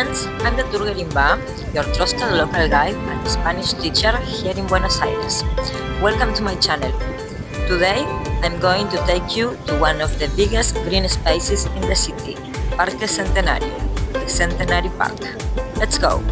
friends, I'm the tour Guerimba, your trusted local guide and Spanish teacher here in Buenos Aires. Welcome to my channel. Today, I'm going to take you to one of the biggest green spaces in the city, Parque Centenario, the Centenary Park. Let's go!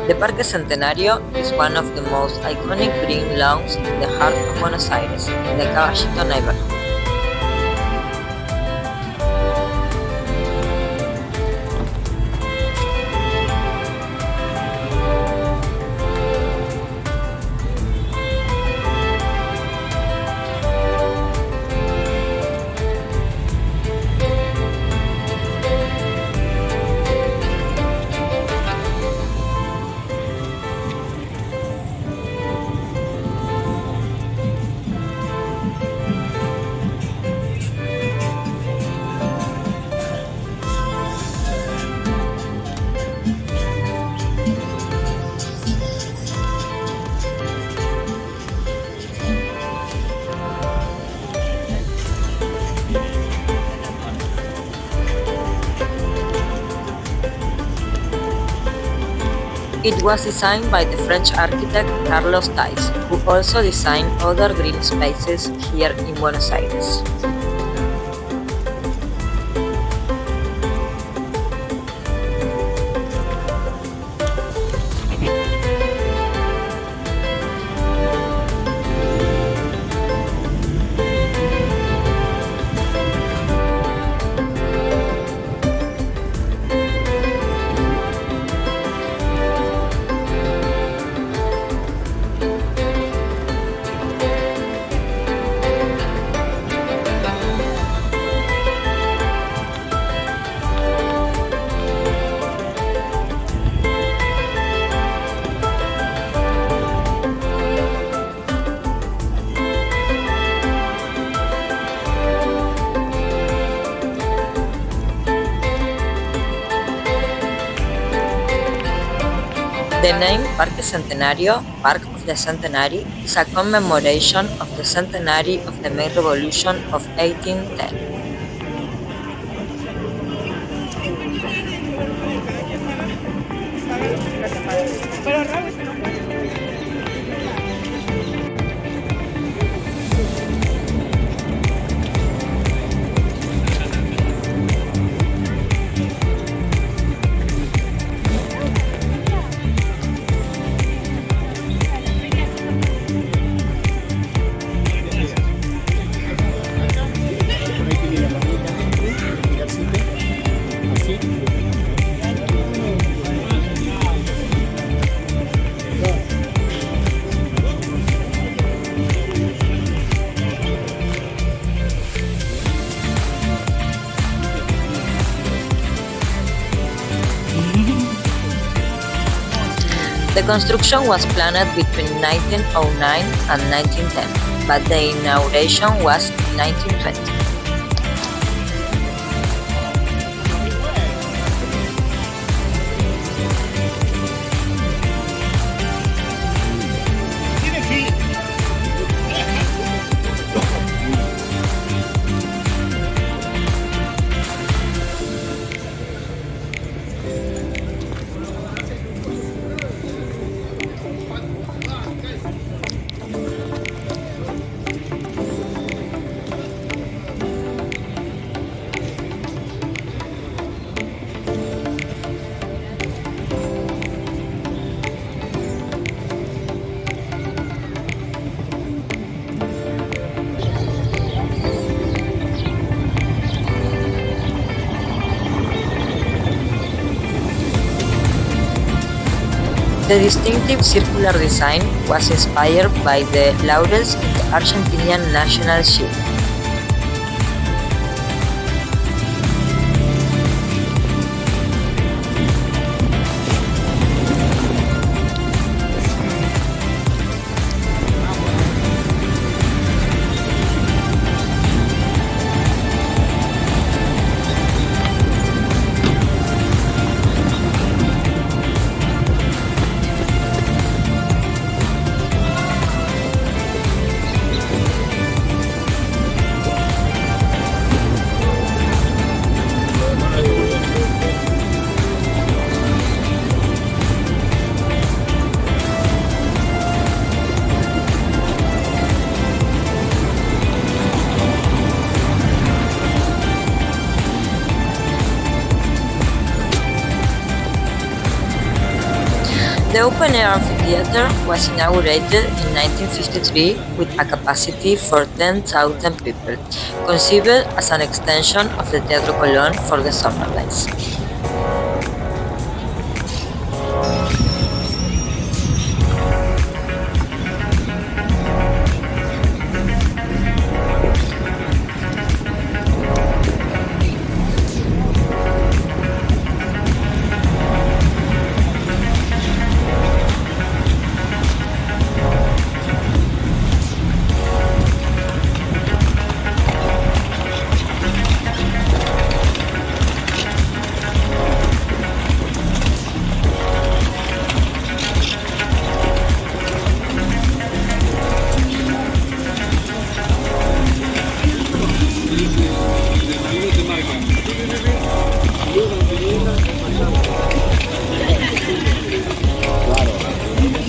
The Parque Centenario is one of the most iconic green lawns in the heart of Buenos Aires, in the Caballito neighborhood. It was designed by the French architect Carlos Thays, who also designed other green spaces here in Buenos Aires. The name Parque Centenario, Park of the Centenary, is a commemoration of the centenary of the main revolution of 1810. The construction was planned between 1909 and 1910, but the inauguration was in 1920. The distinctive circular design was inspired by the laurels in the Argentinian national shield. The open-air amphitheater was inaugurated in 1953 with a capacity for 10,000 people, conceived as an extension of the Teatro Colón for the summer days.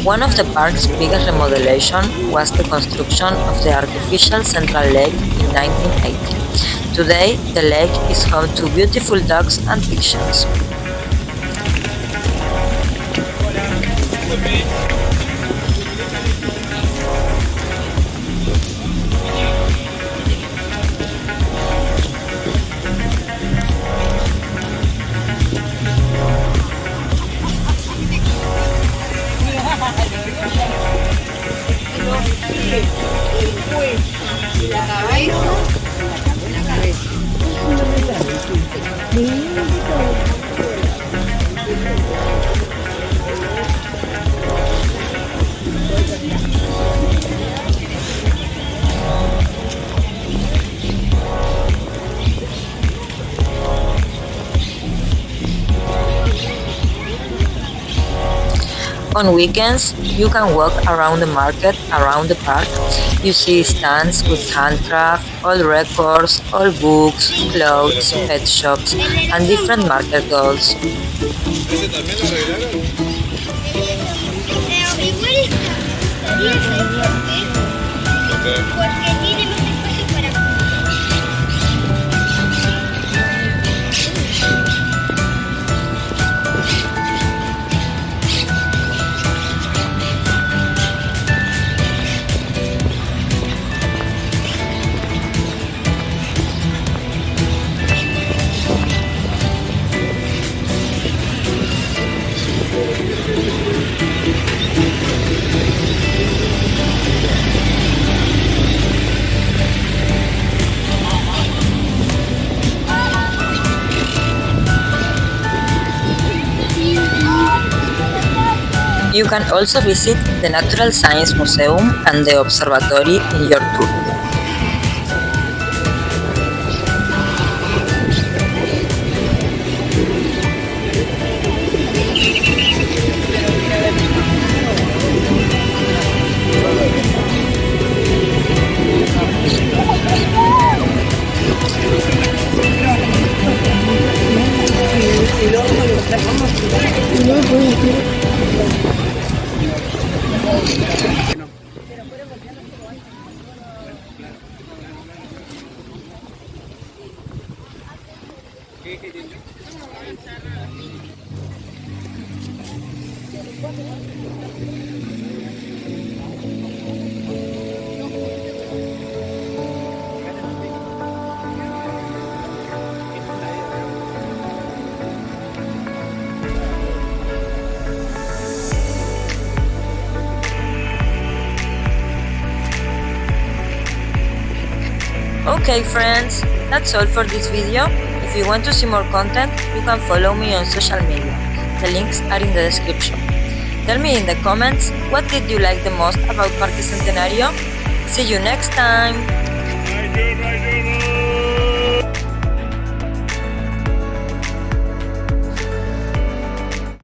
One of the park's biggest remodelation was the construction of the artificial central lake in 1980. Today, the lake is home to beautiful ducks and pigeons. On weekends, you can walk around the market around the park. You see stands with handcraft, old records, old books, clothes, pet shops, and different market dolls. You can also visit the Natural Science Museum and the observatory in your tour. Okay friends, that's all for this video. If you want to see more content, you can follow me on social media. The links are in the description. Tell me in the comments what did you like the most about Parque Centenario. See you next time!